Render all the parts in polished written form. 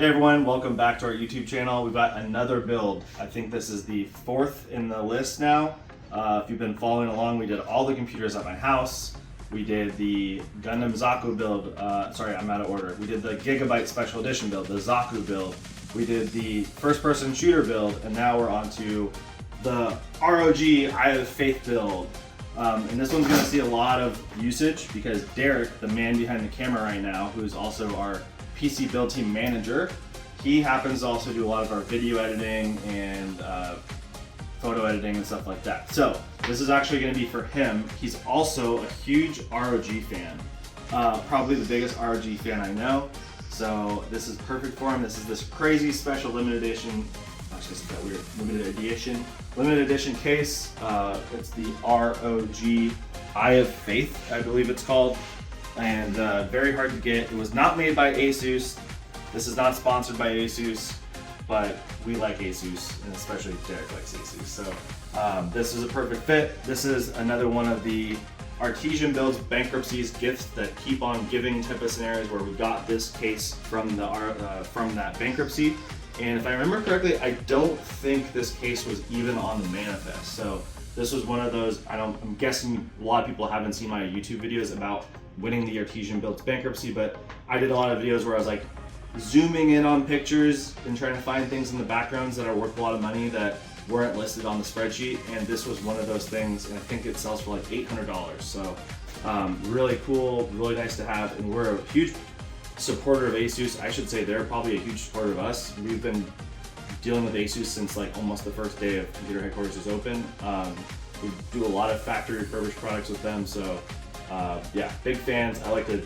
Hey everyone, welcome back to our YouTube channel. We've got another build. I think this is the fourth in the list now. If you've been following along, we did all the computers at my house. We did the Gundam Zaku build. Sorry, I'm out of order. We did the Gigabyte Special Edition build, the Zaku build. We did the first-person shooter build, and now we're on to the ROG Eye of Faith build. And this one's gonna see a lot of usage because Derek, the man behind the camera right now, who's also our PC build team manager, he happens to also do a lot of our video editing and photo editing and stuff like that. So this is actually going to be for him. He's also a huge ROG fan, probably the biggest ROG fan I know. So this is perfect for him. This is this crazy special limited edition. Actually, it's that weird limited edition case. It's the ROG Eye of Faith, I believe it's called. And very hard to get. It was not made by Asus. This is not sponsored by Asus, but we like Asus, and especially Derek likes Asus. So this is a perfect fit. This is another one of the Artesian Builds bankruptcies, gifts that keep on giving type of scenarios where we got this case from that bankruptcy. And if I remember correctly, I don't think this case was even on the manifest. So this was one of those, I'm guessing a lot of people haven't seen my YouTube videos about winning the Artesian Builds bankruptcy, but I did a lot of videos where I was like zooming in on pictures and trying to find things in the backgrounds that are worth a lot of money that weren't listed on the spreadsheet, and this was one of those things, and I think it sells for like $800. So really cool, really nice to have, and we're a huge supporter of Asus. I should say they're probably a huge supporter of us. We've been dealing with Asus since like almost the first day of Computer Headquarters was open. We do a lot of factory refurbished products with them, so yeah, big fans. I like to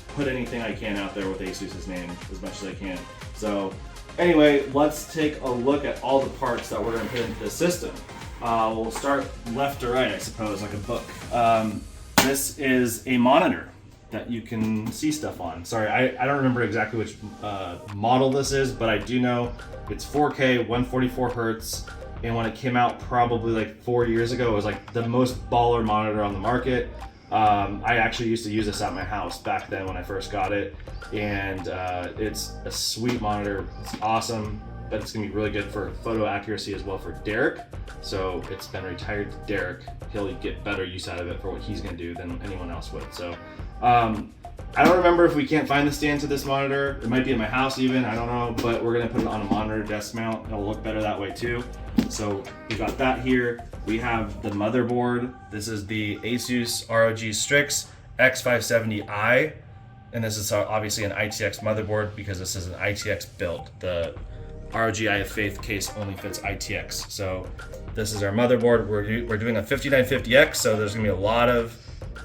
put anything I can out there with Asus's name as much as I can. So anyway, let's take a look at all the parts that we're going to put into this system. We'll start left to right, I suppose, like a book. This is a monitor that you can see stuff on. Sorry, I don't remember exactly which model this is, but I do know it's 4K, 144 Hertz, and when it came out probably like 4 years ago, it was like the most baller monitor on the market. I actually used to use this at my house back then when I first got it, and it's a sweet monitor. It's awesome, but it's gonna be really good for photo accuracy as well for Derek. So it's been retired to Derek. He'll get better use out of it for what he's gonna do than anyone else would. So I don't remember if we can't find the stand to this monitor. It might be in my house even, I don't know, but we're gonna put it on a monitor desk mount. It'll look better that way too. So we got that here. We have the motherboard. This is the Asus ROG Strix X570i, and this is obviously an ITX motherboard because this is an ITX build. The ROG Eye of Faith case only fits ITX. So this is our motherboard. We're doing a 5950X, so there's gonna be a lot of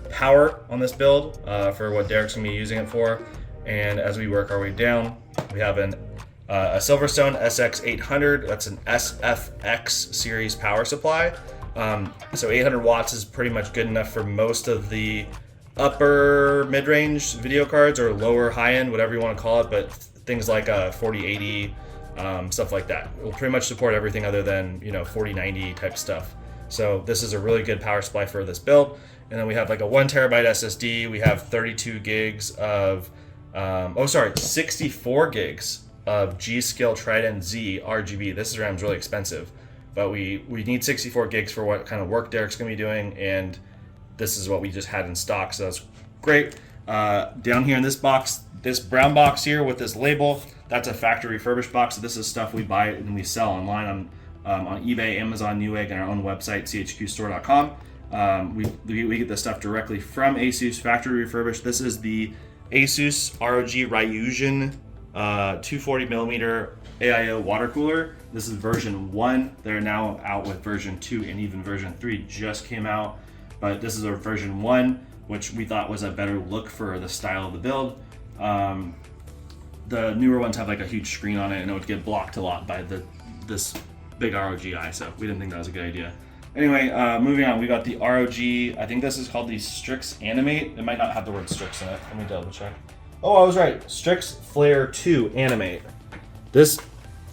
power on this build for what Derek's gonna be using it for. And as we work our way down, we have a Silverstone SX800. That's an SFX series power supply. So 800 watts is pretty much good enough for most of the upper mid-range video cards, or lower high-end, whatever you want to call it, but things like 4080, stuff like that. It will pretty much support everything other than 4090 type stuff. So this is a really good power supply for this build. And then we have like a 1 terabyte SSD. We have 32 gigs of 64 gigs of G.SKILL TRIDENT-Z RGB. This RAM's really expensive, but we need 64 gigs for what kind of work Derek's gonna be doing, and this is what we just had in stock, so that's great. Down here in this box, this brown box here with this label, that's a factory refurbished box. So this is stuff we buy and we sell online on eBay, Amazon, Newegg, and our own website, chqstore.com. We get this stuff directly from Asus, factory refurbished. This is the Asus ROG Ryujin 240 millimeter AIO water cooler. This is version 1. They're now out with version 2, and even version 3 just came out. But this is our version 1, which we thought was a better look for the style of the build. The newer ones have like a huge screen on it, and it would get blocked a lot by this big ROG Eye, so we didn't think that was a good idea. Anyway, moving on, we got the ROG, I think this is called the Strix Animate. It might not have the word Strix in it. Let me double check. Oh, I was right. Strix Flare 2 Animate. This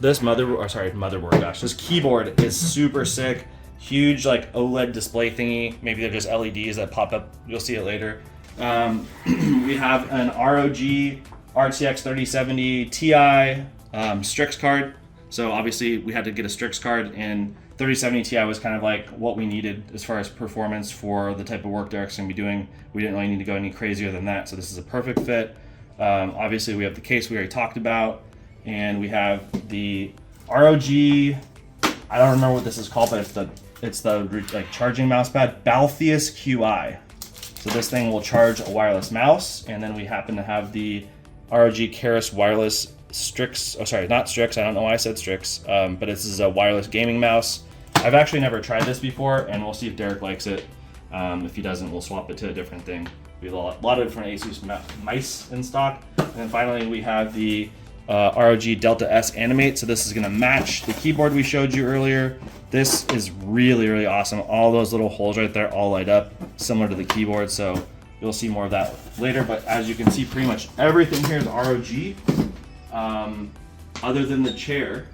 motherboard, gosh, this keyboard is super sick. Huge like OLED display thingy. Maybe they're just LEDs that pop up. You'll see it later. We have an ROG RTX 3070 Ti Strix card. So obviously we had to get a Strix card, and 3070 Ti was kind of like what we needed as far as performance for the type of work Derek's gonna be doing. We didn't really need to go any crazier than that, so this is a perfect fit. Obviously we have the case we already talked about, and we have the ROG, I don't remember what this is called, but it's the like charging mouse pad, Balteus QI. So this thing will charge a wireless mouse, and then we happen to have the ROG Keris wireless Strix, oh sorry, not Strix, I don't know why I said Strix, but this is a wireless gaming mouse. I've actually never tried this before, and we'll see if Derek likes it. If he doesn't, we'll swap it to a different thing. We have a lot of different Asus mice in stock. And then finally we have the ROG Delta S Animate. So this is gonna match the keyboard we showed you earlier. This is really, really awesome. All those little holes right there all light up, similar to the keyboard. So you'll see more of that later. But as you can see, pretty much everything here is ROG. Other than the chair,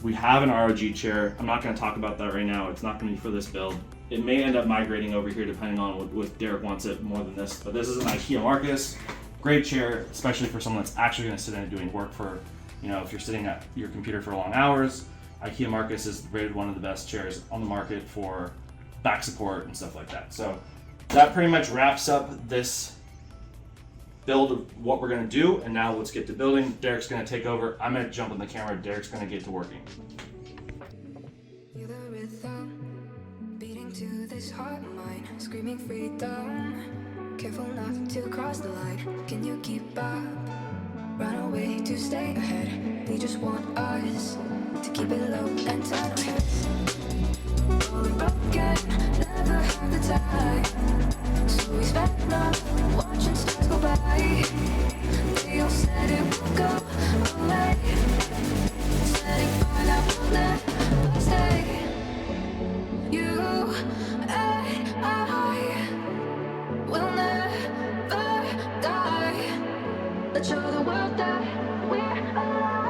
we have an ROG chair. I'm not gonna talk about that right now. It's not gonna be for this build. It may end up migrating over here depending on what Derek wants it more than this. But this is an Ikea Markus. Great chair, especially for someone that's actually gonna sit in and doing work for, you know, if you're sitting at your computer for long hours. Ikea Markus is rated one of the best chairs on the market for back support and stuff like that. So that pretty much wraps up this build of what we're gonna do. And now let's get to building. Derek's gonna take over. I'm gonna jump on the camera. Derek's gonna get to working. Feel the rhythm beating to this heart of mine, screaming freedom. Careful not to cross the line. Can you keep up? Run away to stay ahead. They just want us to keep it low and turn our heads. Rolling broken, never have the time. So we spent love watching stars go by. They all said it would go away. Setting fire that will never stay. You and I will never die. Let's show the world that we're alive.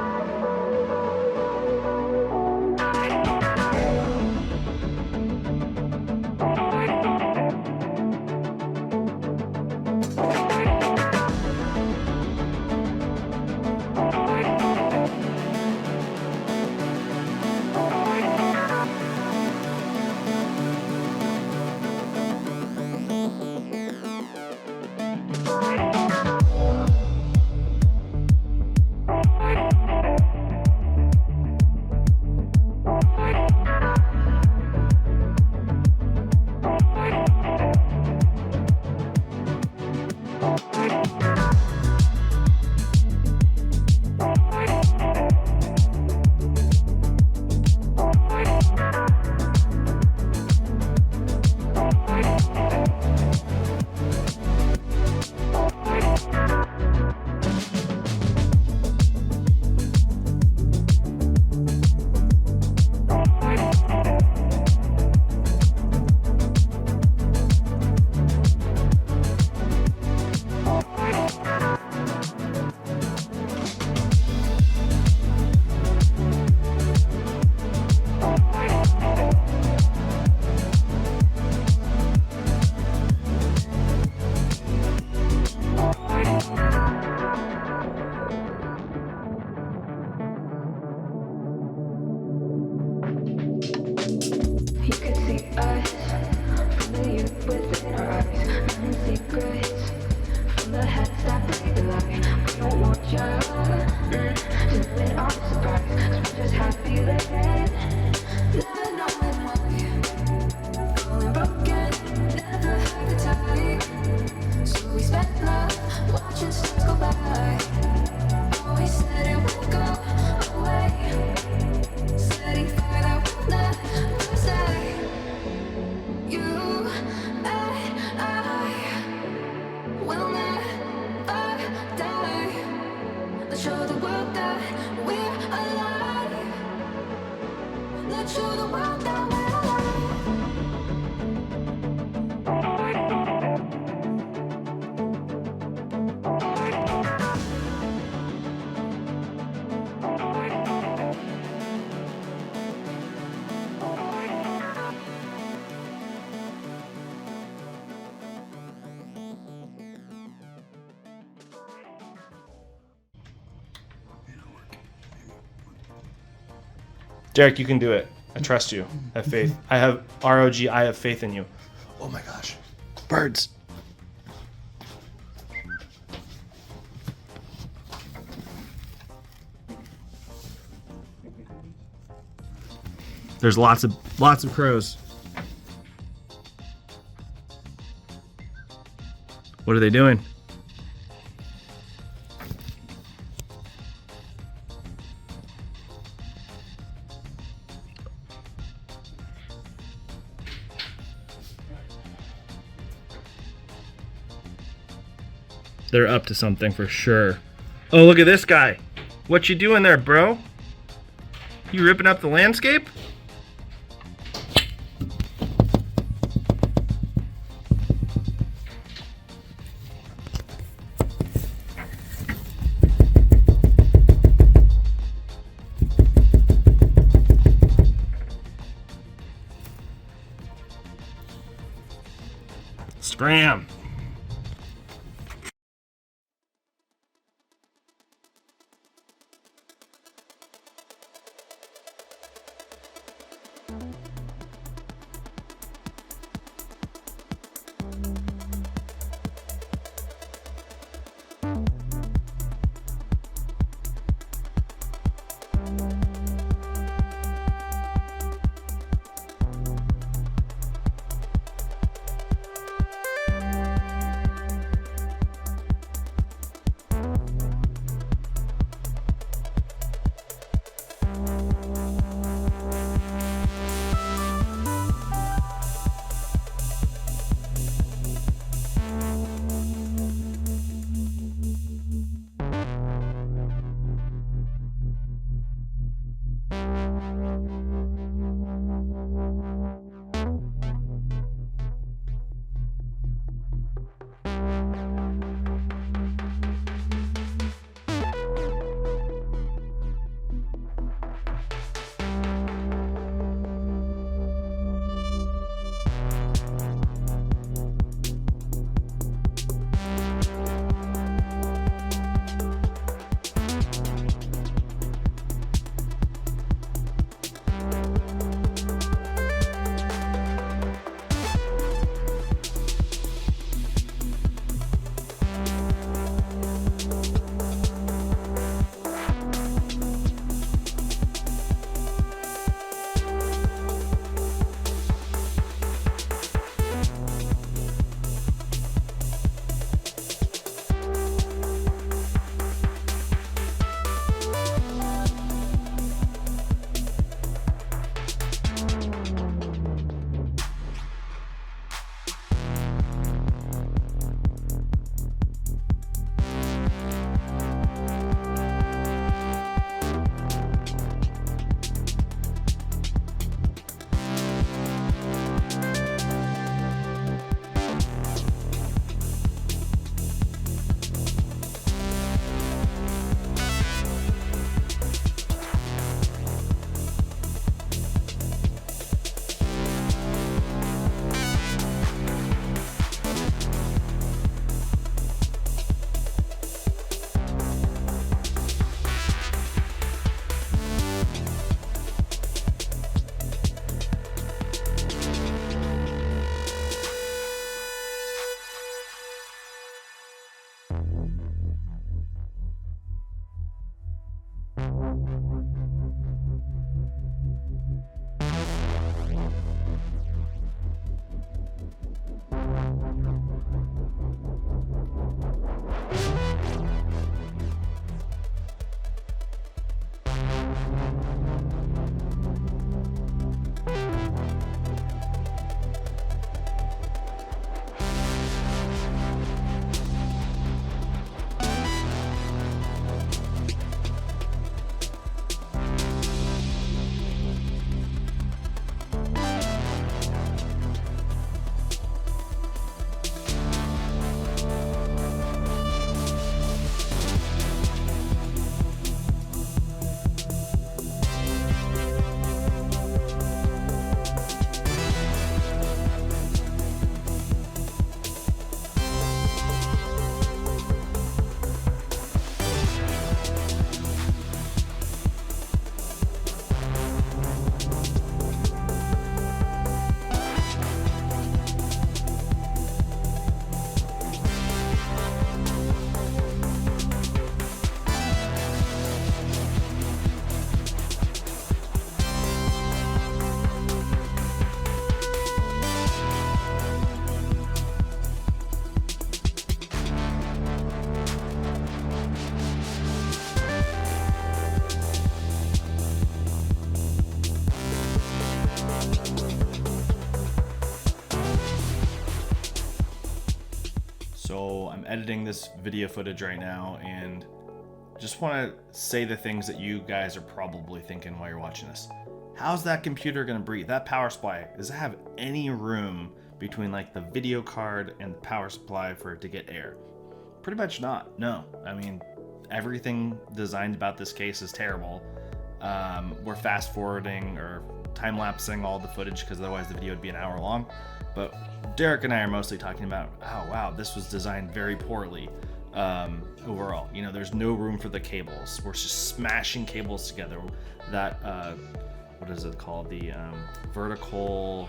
Derek, you can do it. I trust you. I have faith. I have ROG Eye of Faith in you. Oh my gosh. Birds. There's lots of crows. What are they doing? They're up to something for sure. Oh, look at this guy. What you doing there, bro? You ripping up the landscape? Scram. editing this video footage right now and just want to say the things that you guys are probably thinking while you're watching this. How's that computer going to breathe? That power supply, does it have any room between like the video card and the power supply for it to get air? Pretty much not. No. I mean, everything designed about this case is terrible. We're fast forwarding or time lapsing all the footage because otherwise the video would be an hour long. But Derek and I are mostly talking about, oh wow, this was designed very poorly overall. You know, there's no room for the cables. We're just smashing cables together. That what is it called? The vertical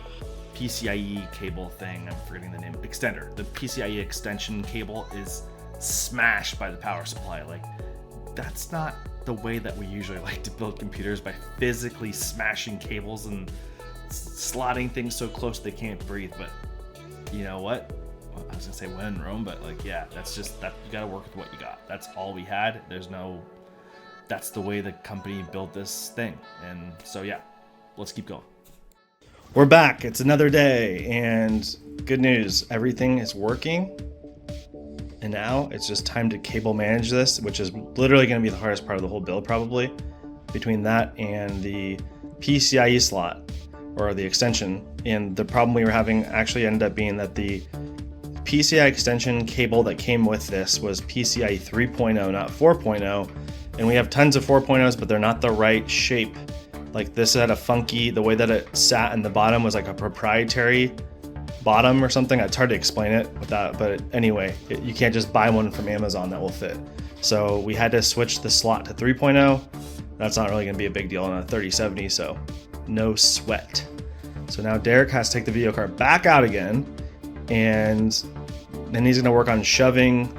PCIe cable thing. I'm forgetting the name. Extender. The PCIe extension cable is smashed by the power supply. Like, that's not the way that we usually like to build computers, by physically smashing cables and slotting things so close they can't breathe. But you know what? I was gonna say when in Rome, but like, yeah, that's just that. You gotta work with what you got. That's all we had. That's the way the company built this thing. And so yeah, let's keep going. We're back. It's another day, and good news, everything is working. And now it's just time to cable manage this, which is literally going to be the hardest part of the whole build, probably, between that and the PCIe slot or the extension. And the problem we were having actually ended up being that the PCI extension cable that came with this was PCIe 3.0, not 4.0. And we have tons of 4.0s, but they're not the right shape. Like, this had a funky, the way that it sat in the bottom was like a proprietary bottom or something. It's hard to explain it without, but anyway, you can't just buy one from Amazon that will fit. So we had to switch the slot to 3.0. That's not really going to be a big deal on a 3070, so no sweat. So now Derek has to take the video card back out again, and then he's going to work on shoving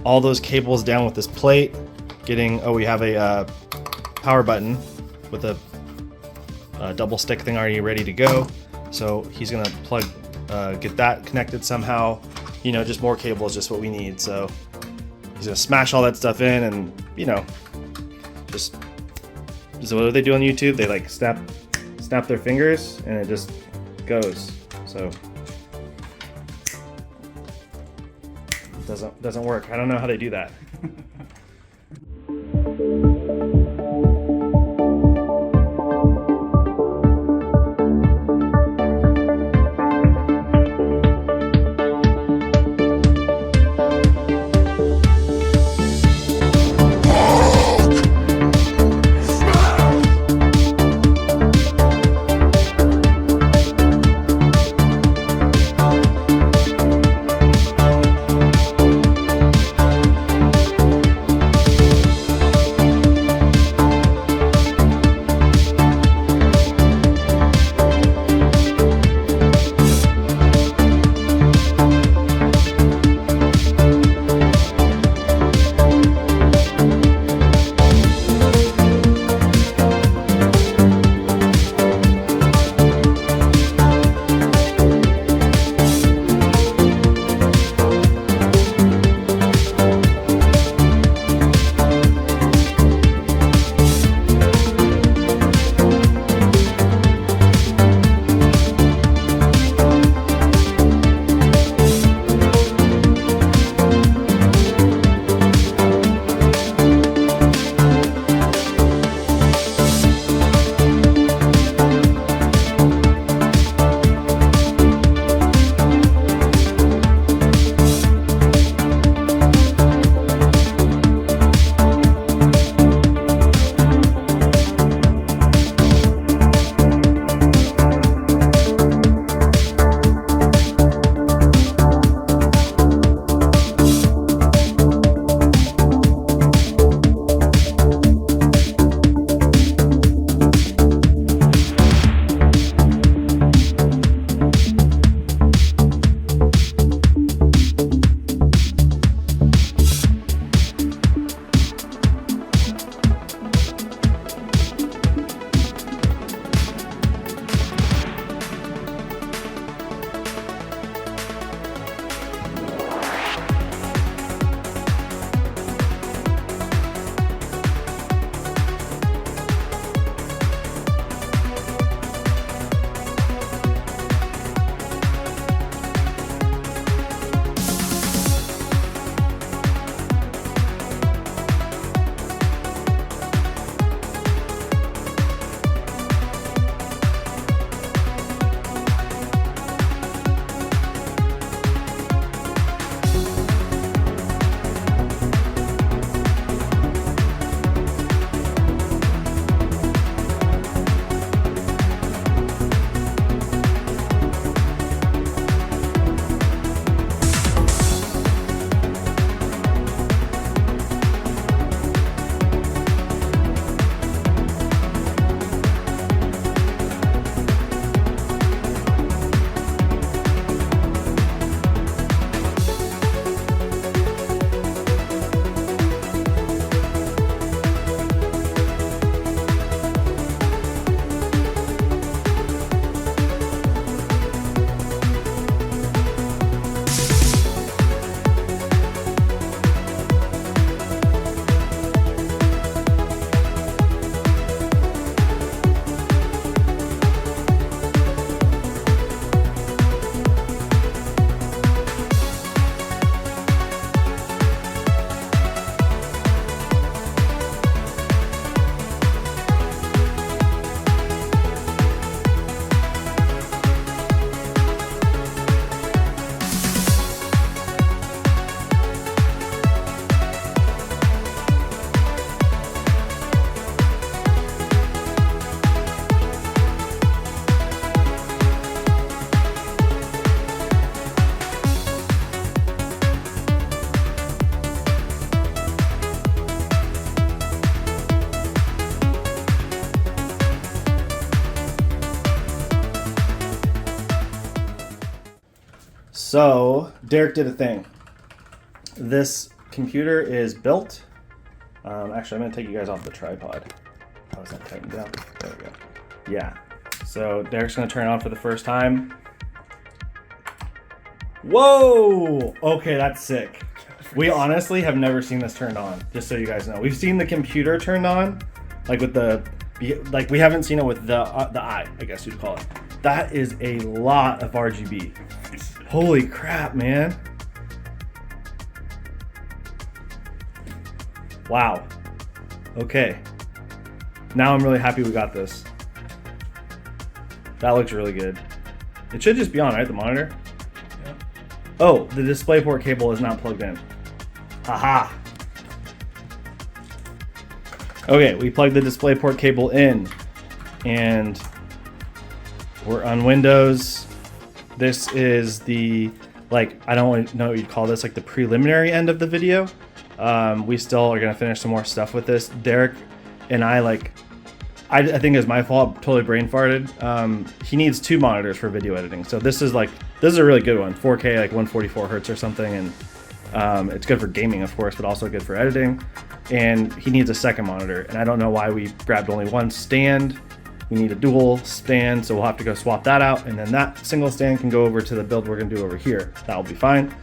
all those cables down with this plate, getting, we have a power button with a double stick thing already ready to go. So he's going to plug get that connected somehow. You know, just more cables, just what we need. So he's gonna smash all that stuff in, and you know, just so what do they do on YouTube? They like snap their fingers and it just goes. So it doesn't work. I don't know how they do that. So Derek did a thing. This computer is built. Actually, I'm gonna take you guys off the tripod. How is that tightened down? There we go. Yeah. So Derek's gonna turn it on for the first time. Whoa! Okay, that's sick. We honestly have never seen this turned on, just so you guys know. We've seen the computer turned on, like with the, like we haven't seen it with the eye, I guess you'd call it. That is a lot of RGB. Holy crap, man. Wow. Okay. Now I'm really happy we got this. That looks really good. It should just be on, right? The monitor? Yeah. Oh, the DisplayPort cable is not plugged in. Haha. Okay, we plugged the DisplayPort cable in and we're on Windows. This is the, like, I don't know what you'd call this, like the preliminary end of the video. We still are gonna finish some more stuff with this. Derek and I, like, I think it's my fault, totally brain farted. He needs 2 monitors for video editing. So this is a really good one, 4K, like 144 hertz or something. And it's good for gaming, of course, but also good for editing. And he needs a second monitor. And I don't know why we grabbed only one stand. We need a dual stand, so we'll have to go swap that out. And then that single stand can go over to the build we're gonna do over here. That'll be fine.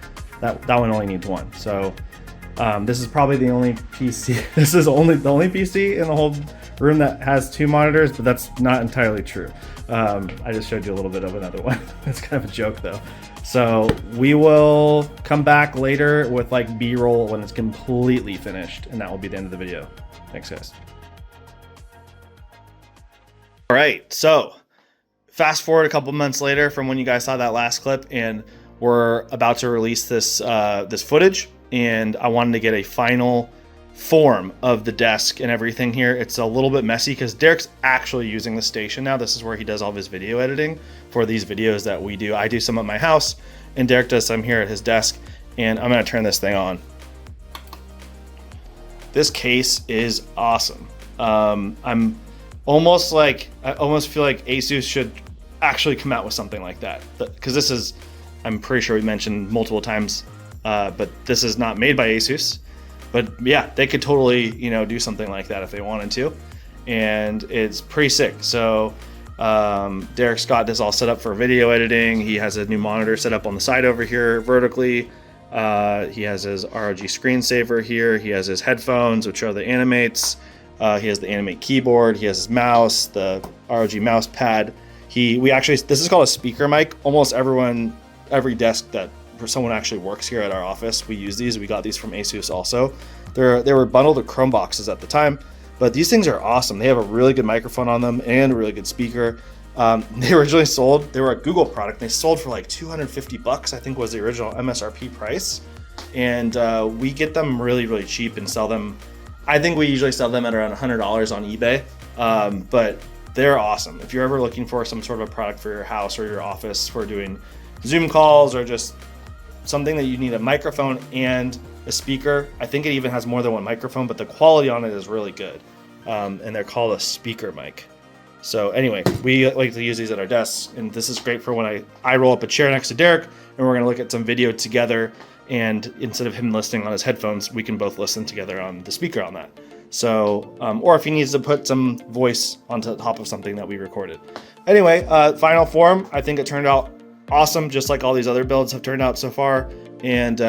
That one only needs 1. So this is probably the only PC. This is the only PC in the whole room that has 2 monitors, but that's not entirely true. I just showed you a little bit of another one. It's kind of a joke though. So we will come back later with like B-roll when it's completely finished, and that will be the end of the video. Thanks, guys. All right, so fast forward a couple months later from when you guys saw that last clip, and we're about to release this this footage, and I wanted to get a final form of the desk and everything here. It's a little bit messy because Derek's actually using the station now. This is where he does all of his video editing for these videos that we do. I do some at my house and Derek does some here at his desk, and I'm gonna turn this thing on. This case is awesome. I almost feel like Asus should actually come out with something like that, because this is, I'm pretty sure we mentioned multiple times, but this is not made by Asus. But yeah, they could totally, you know, do something like that if they wanted to, and it's pretty sick. So Derek's got this all set up for video editing. He has a new monitor set up on the side over here vertically. He has his ROG screensaver here. He has his headphones, which are the Animates. He has the Animate keyboard. He has his mouse, the ROG mouse pad. This is called a Speakermic. Almost every desk that someone actually works here at our office, we use these. We got these from Asus also. They were bundled with Chrome boxes at the time, but these things are awesome. They have a really good microphone on them and a really good speaker. They originally sold, they were a Google product. They sold for like $250, I think was the original MSRP price. And we get them really, really cheap and sell them. I think we usually sell them at around $100 on eBay, but they're awesome. If you're ever looking for some sort of a product for your house or your office for doing Zoom calls or just something that you need a microphone and a speaker. I think it even has more than one microphone, but the quality on it is really good. And they're called a Speakermic. So anyway, we like to use these at our desks, and this is great for when I roll up a chair next to Derek and we're gonna look at some video together, and instead of him listening on his headphones, we can both listen together on the speaker on that. So, or if he needs to put some voice onto the top of something that we recorded. Anyway, final form, I think it turned out awesome, just like all these other builds have turned out so far. And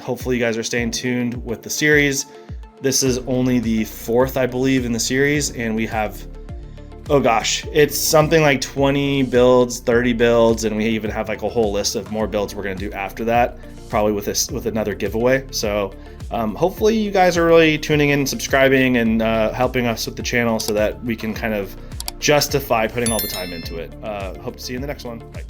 hopefully you guys are staying tuned with the series. This is only the 4th, I believe, in the series, and we have, oh gosh, it's something like 20 builds, 30 builds, and we even have like a whole list of more builds we're gonna do after that, probably with another giveaway. So hopefully you guys are really tuning in, subscribing, and helping us with the channel so that we can kind of justify putting all the time into it. Hope to see you in the next one. Bye.